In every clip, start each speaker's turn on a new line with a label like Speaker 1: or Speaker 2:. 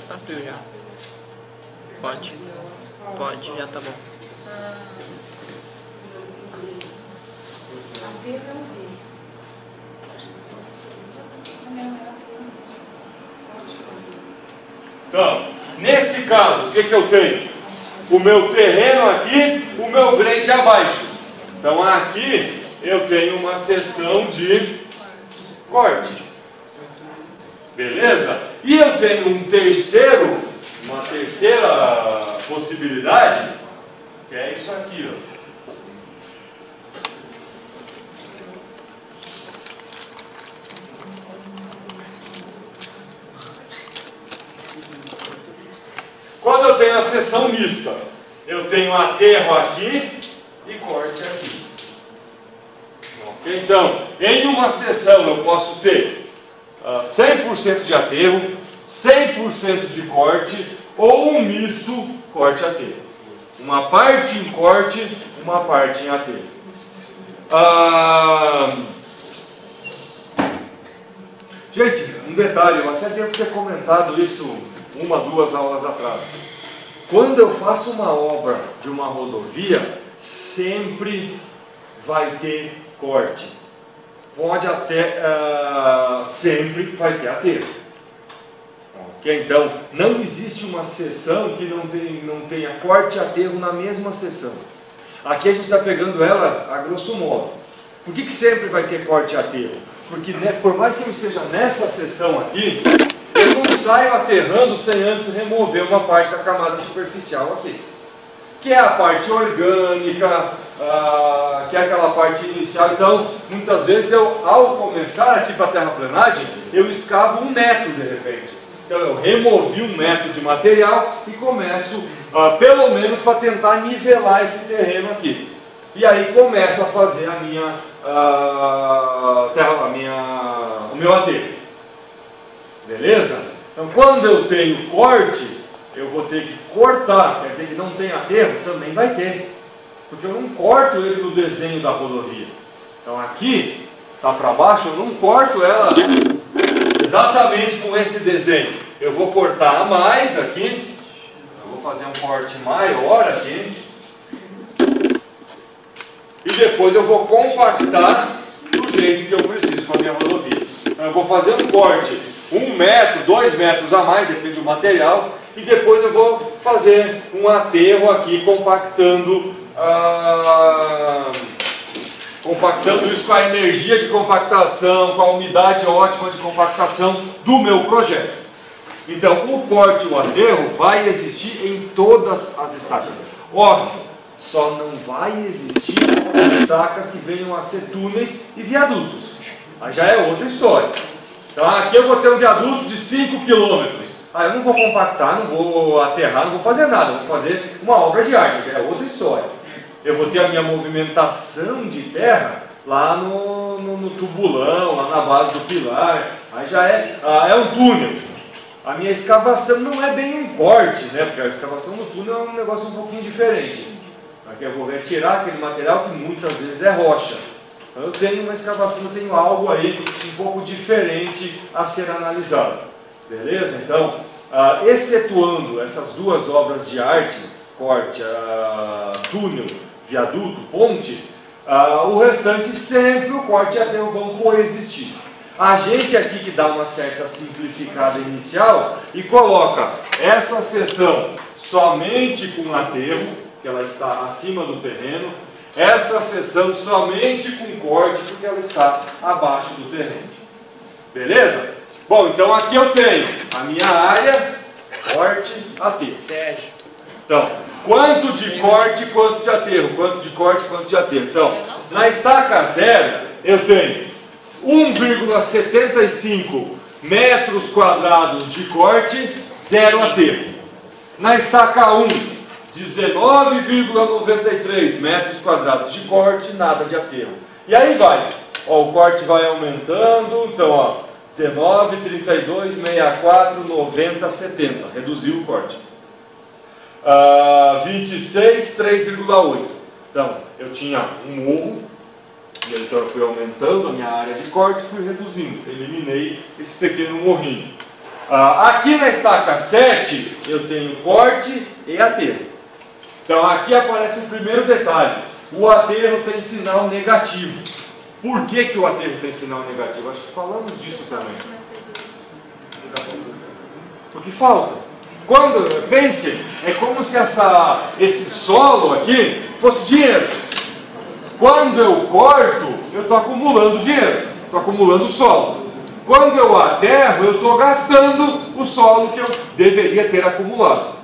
Speaker 1: tá frio já. Pode. Pode, já tá bom.
Speaker 2: Então, nesse caso, o que eu tenho? O meu terreno aqui, o meu grade abaixo. Então aqui eu tenho uma seção de corte. Beleza? E eu tenho uma terceira possibilidade, que é isso aqui, ó. Quando eu tenho a seção mista, eu tenho aterro aqui e corte aqui. Okay? Então, em uma seção eu posso ter 100% de aterro, 100% de corte ou um misto corte-aterro. Uma parte em corte, uma parte em aterro. Gente, um detalhe, eu até devo ter comentado isso 1 ou 2 aulas atrás. Quando eu faço uma obra de uma rodovia, sempre vai ter corte. Pode até, sempre vai ter aterro. Okay? Então, não existe uma seção que não tenha corte e aterro na mesma seção. Aqui a gente está pegando ela a grosso modo. Por que sempre vai ter corte e aterro? Porque por mais que eu esteja nessa seção aqui, eu não saio aterrando sem antes remover uma parte da camada superficial aqui, que é a parte orgânica, que é aquela parte inicial. Então, muitas vezes ao começar aqui para a terraplenagem, eu escavo 1 metro de repente. Então eu removi 1 metro de material e começo, pelo menos para tentar nivelar esse terreno aqui. E aí começo a fazer o meu aterro. Beleza? Então quando eu tenho corte, eu vou ter que cortar. Quer dizer que não tem aterro? Também vai ter. Porque eu não corto ele no desenho da rodovia. Então aqui, tá para baixo, eu não corto ela exatamente com esse desenho. Eu vou cortar a mais aqui. Eu vou fazer um corte maior aqui. E depois eu vou compactar do jeito que eu preciso com a minha rodovia. Então eu vou fazer um corte 1 metro, 2 metros a mais, depende do material. E depois eu vou fazer um aterro aqui, compactando isso com a energia de compactação, com a umidade ótima de compactação do meu projeto. Então, o corte e o aterro vai existir em todas as estacas. Óbvio, só não vai existir estacas que venham a ser túneis e viadutos. Aí já é outra história. Então, aqui eu vou ter um viaduto de 5 km. Eu não vou compactar, não vou aterrar, não vou fazer nada. Vou fazer uma obra de arte, já é outra história. Eu vou ter a minha movimentação de terra lá no tubulão, lá na base do pilar. Aí já é um túnel. A minha escavação não é bem um corte, né? Porque a escavação no túnel é um negócio um pouquinho diferente. Aqui eu vou retirar aquele material que muitas vezes é rocha. Então eu tenho uma escavação, eu tenho algo aí um pouco diferente a ser analisado. Beleza? Então, excetuando essas 2 obras de arte, corte, túnel, viaduto, ponte, o restante sempre o corte e aterro vão coexistir. A gente aqui que dá uma certa simplificada inicial e coloca essa seção somente com aterro, que ela está acima do terreno, essa seção somente com corte, porque ela está abaixo do terreno. Beleza? Bom, então aqui eu tenho a minha área, corte, aterro. Então, quanto de corte, quanto de aterro, quanto de corte, quanto de aterro. Então, na estaca 0, eu tenho 1,75 metros quadrados de corte, 0 aterro. Na estaca 1, 19,93 metros quadrados de corte, nada de aterro. E aí vai. O corte vai aumentando. Então, 19, 32, 64, 90, 70. Reduziu o corte. 26, 3,8. Então, eu tinha um morro. E então eu fui aumentando a minha área de corte, fui reduzindo, eliminei esse pequeno morrinho. Aqui na estaca 7, eu tenho corte e aterro. Então aqui aparece o primeiro detalhe. O aterro tem sinal negativo. Por que que o aterro tem sinal negativo? Acho que falamos disso também. Porque falta. Pense, é como se esse solo aqui fosse dinheiro. Quando eu corto, eu estou acumulando dinheiro, estou acumulando solo. Quando eu aterro, eu estou gastando o solo que eu deveria ter acumulado.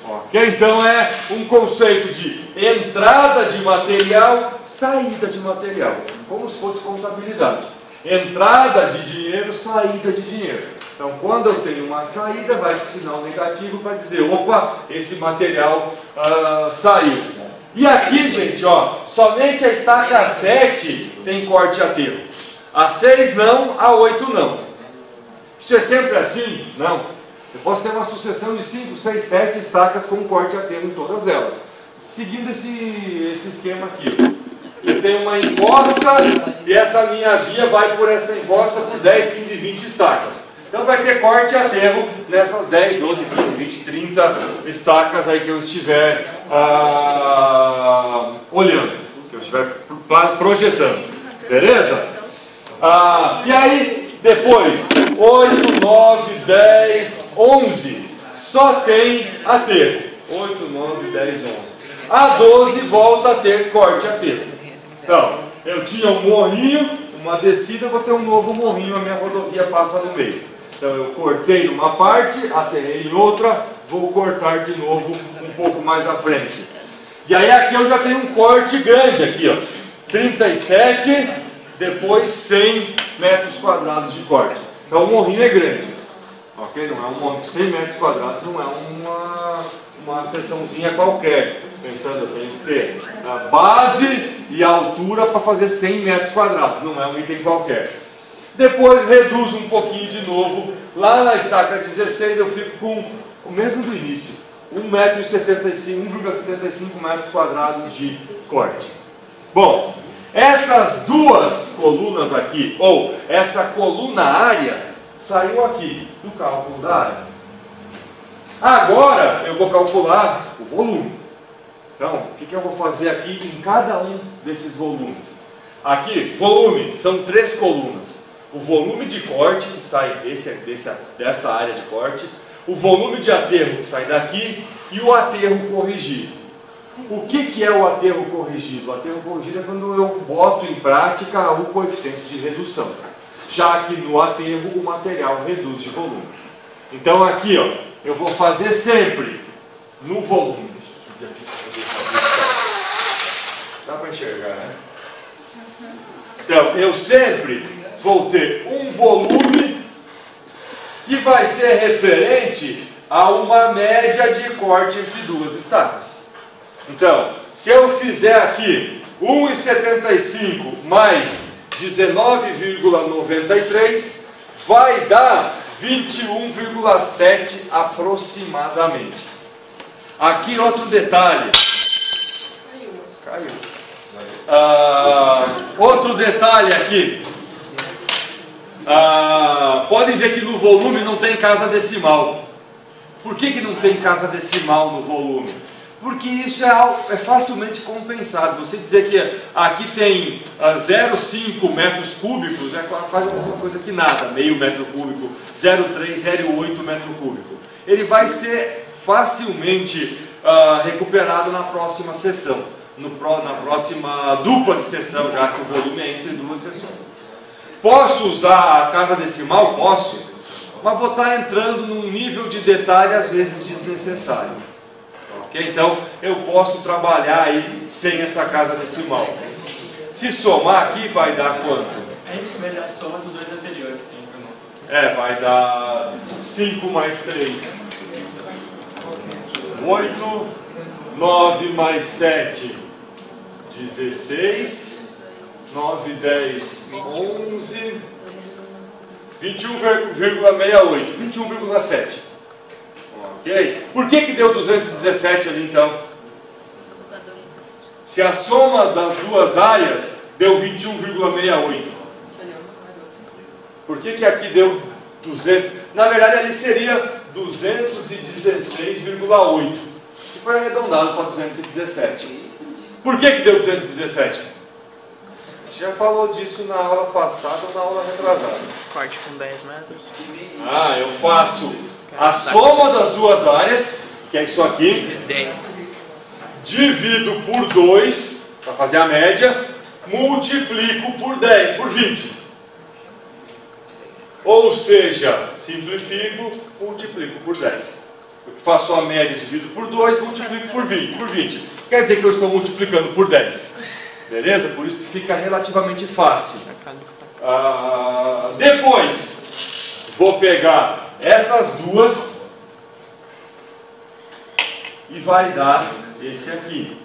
Speaker 2: Ok? Então é um conceito de entrada de material, saída de material, como se fosse contabilidade. Entrada de dinheiro, saída de dinheiro. Então, quando eu tenho uma saída, vai para o sinal negativo para dizer, opa, esse material saiu. E aqui, gente, ó, somente a estaca 7 tem corte e aterro. A 6 não, a 8 não. Isso é sempre assim? Não. Eu posso ter uma sucessão de 5, 6, 7 estacas com corte e aterro em todas elas. Seguindo esse esquema aqui. Eu tenho uma encosta e essa minha via vai por essa encosta por 10, 15, 20 estacas. Então vai ter corte e aterro nessas 10, 12, 15, 20, 30 estacas aí que eu estiver olhando, que eu estiver projetando. Beleza? E aí, depois, 8, 9, 10, 11, só tem aterro. 8, 9, 10, 11. A 12 volta a ter corte e aterro. Então, eu tinha um morrinho, uma descida, eu vou ter um novo morrinho, a minha rodovia passa no meio. Então eu cortei numa parte, aterrei em outra, vou cortar de novo um pouco mais à frente. E aí aqui eu já tenho um corte grande aqui, ó. 37, depois 100 metros quadrados de corte. Então o morrinho é grande. Ok? Não é um morrinho de 100 metros quadrados, não é uma seçãozinha qualquer. Pensando, eu tenho que ter a base e a altura para fazer 100 metros quadrados, não é um item qualquer. Depois reduzo um pouquinho de novo. Lá na estaca 16 eu fico com o mesmo do início. 1,75 metros quadrados de corte. Bom, essas duas colunas aqui, ou essa coluna área, saiu aqui do cálculo da área. Agora eu vou calcular o volume. Então, o que eu vou fazer aqui em cada um desses volumes? Aqui, volume, são 3 colunas. O volume de corte, que sai dessa área de corte, o volume de aterro, que sai daqui, e o aterro corrigido. O que é o aterro corrigido? O aterro corrigido é quando eu boto em prática o coeficiente de redução, já que no aterro o material reduz de volume. Então aqui, ó, eu vou fazer sempre no volume. Dá para enxergar, né? Então, eu sempre vou ter um volume que vai ser referente a uma média de corte entre duas estacas. Então, se eu fizer aqui 1,75 mais 19,93, vai dar 21,7 aproximadamente. Aqui outro detalhe. Caiu. Outro detalhe aqui. Podem ver que no volume não tem casa decimal. Por que não tem casa decimal no volume? Porque isso é facilmente compensado. Você dizer que aqui tem 0,5 metros cúbicos é quase a mesma coisa que nada, meio metro cúbico, 0,3, 0,8 metro cúbico. Ele vai ser facilmente recuperado na próxima sessão, na próxima dupla de sessão, já que o volume é entre duas sessões. Posso usar a casa decimal? Posso, mas vou estar entrando num nível de detalhe às vezes desnecessário. Okay? Então eu posso trabalhar aí sem essa casa decimal. Se somar aqui vai dar quanto?
Speaker 1: A gente vê a soma dos dois anteriores, sim.
Speaker 2: Vai dar 5 mais 3, 8, 9 mais 7, 16, 9, 10, 11, 21,68, 21,7. Ok? Por que deu 217 ali então? Se a soma das duas áreas deu 21,68. Por que aqui deu 200, na verdade ali seria 216,8, que foi arredondado para 217. Por que deu 217? A gente já falou disso na aula passada ou na aula retrasada.
Speaker 1: Corte com 10 metros.
Speaker 2: Ah, eu faço a soma das duas áreas, que é isso aqui,
Speaker 1: 10.
Speaker 2: divido por 2, para fazer a média, multiplico por 10, por 20. Ou seja, simplifico, multiplico por 10. Eu faço a média, divido por 2, multiplico por 20. Quer dizer que eu estou multiplicando por 10. Beleza? Por isso que fica relativamente fácil. Depois, vou pegar essas duas e vai dar esse aqui.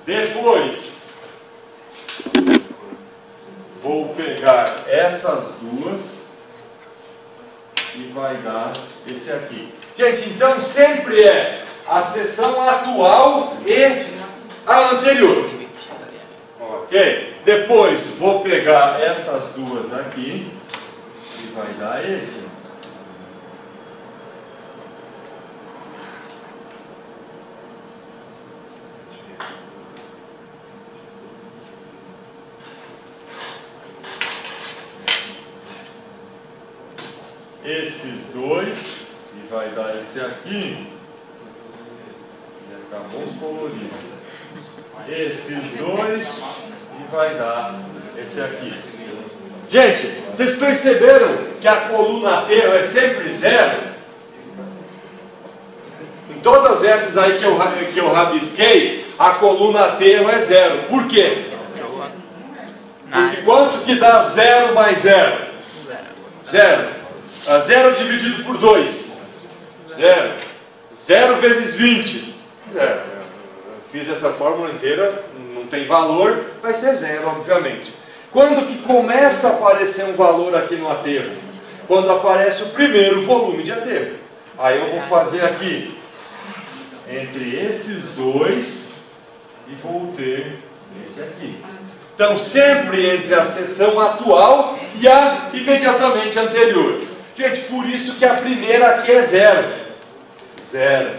Speaker 2: Depois, vou pegar essas duas e vai dar esse aqui. Gente, então sempre é a seção atual e a anterior. Ok? Depois vou pegar essas duas aqui e vai dar esse. Esses dois e vai dar esse aqui. E acabou os coloridos. Esses dois e vai dar esse aqui. Gente, vocês perceberam que a coluna aterro é sempre zero? Em todas essas aí que eu rabisquei, a coluna aterro é zero. Por quê? Porque quanto que dá 0 mais 0? Zero. 0 dividido por 2. 0. 0 vezes 20. 0. Fiz essa fórmula inteira, não tem valor, vai ser 0, obviamente. Quando que começa a aparecer um valor aqui no aterro? Quando aparece o primeiro volume de aterro. Aí eu vou fazer aqui, entre esses dois, e vou ter esse aqui. Então, sempre entre a seção atual e a imediatamente anterior. Gente, por isso que a primeira aqui é 0. 0.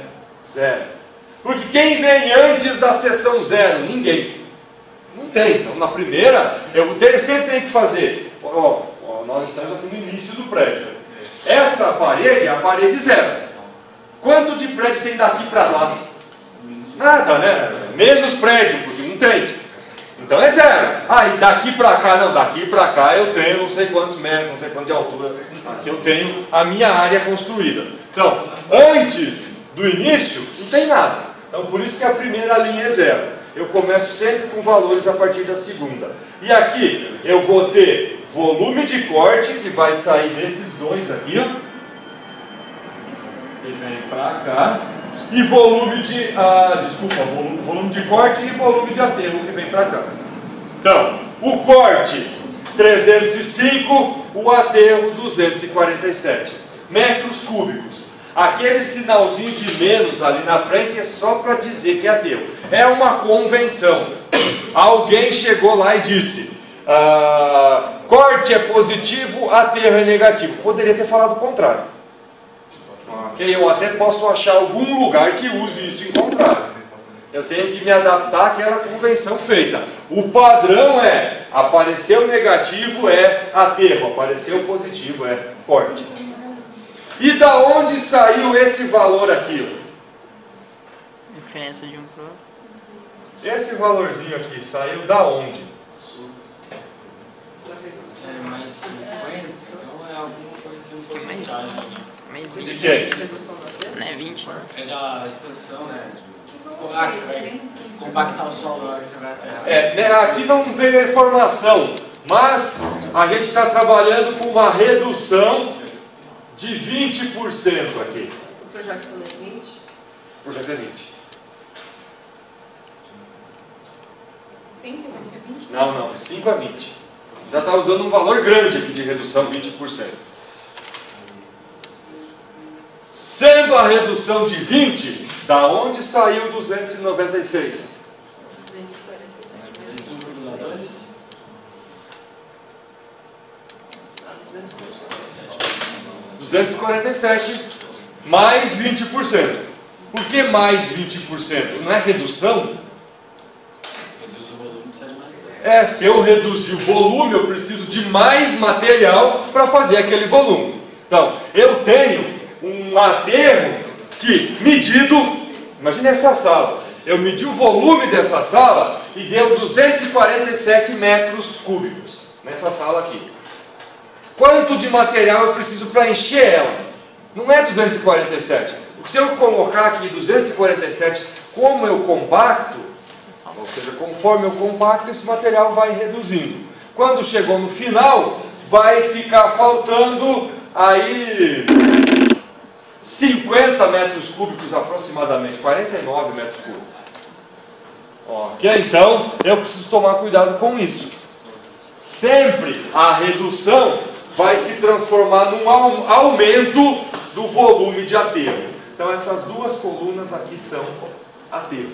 Speaker 2: 0. Porque quem vem antes da seção 0? Ninguém. Não tem. Então, na primeira, sempre tenho que fazer. Nós estamos aqui no início do prédio. Essa parede é a parede 0. Quanto de prédio tem daqui para lá? Nada, né? Menos prédio, porque não tem. Então é 0. E daqui para cá, não, daqui para cá eu tenho não sei quantos metros, não sei quanto de altura. Aqui eu tenho a minha área construída. Então, antes do início, não tem nada. Então, por isso que a primeira linha é 0. Eu começo sempre com valores a partir da segunda. E aqui eu vou ter volume de corte, que vai sair desses dois aqui, ó. Que vem para cá. E volume de... volume de corte e volume de aterro, que vem para cá. Então, o corte 305, o aterro 247 metros cúbicos. Aquele sinalzinho de menos ali na frente é só para dizer que é aterro. É uma convenção. Alguém chegou lá e disse: corte é positivo, aterro é negativo. Poderia ter falado o contrário. Ok? Eu até posso achar algum lugar que use isso em contrário. Eu tenho que me adaptar àquela convenção feita. O padrão é: apareceu negativo é aterro, apareceu positivo é corte. E da onde saiu esse valor aqui?
Speaker 1: Diferença de um para o outro.
Speaker 2: Esse valorzinho aqui saiu da onde?
Speaker 3: É mais 50, então é alguma coisa assim, porcentagem.
Speaker 1: Mais
Speaker 2: De
Speaker 1: 20.
Speaker 2: quem?
Speaker 1: Não é 20, né?
Speaker 3: É da expansão, né? Você vai compactar o solo lá que você vai aterrar.
Speaker 2: Aqui não veio a informação, mas a gente está trabalhando com uma redução de 20% aqui.
Speaker 4: O projeto é 20?
Speaker 2: O projeto é 20.
Speaker 4: Sempre vai ser 20?
Speaker 2: Não, 5 a 20. Já está usando um valor grande aqui de redução, 20%. Sendo a redução de 20, da onde saiu 296?
Speaker 4: 247 vezes
Speaker 3: 1,2?
Speaker 2: 247 mais 20%. Por que mais 20%? Não é redução?
Speaker 3: Reduz o volume, precisa de mais tempo.
Speaker 2: Se eu reduzir o volume, eu preciso de mais material para fazer aquele volume. Então, eu tenho um aterro que, medido, imagine essa sala, eu medi o volume dessa sala e deu 247 metros cúbicos, nessa sala aqui. Quanto de material eu preciso para encher ela? Não é 247. Se eu colocar aqui 247, como eu compacto, ou seja, conforme eu compacto, esse material vai reduzindo. Quando chegou no final, vai ficar faltando aí 50 metros cúbicos aproximadamente, 49 metros cúbicos. Ok? Então, eu preciso tomar cuidado com isso. Sempre a redução vai se transformar num aumento do volume de aterro. Então, essas duas colunas aqui são aterro.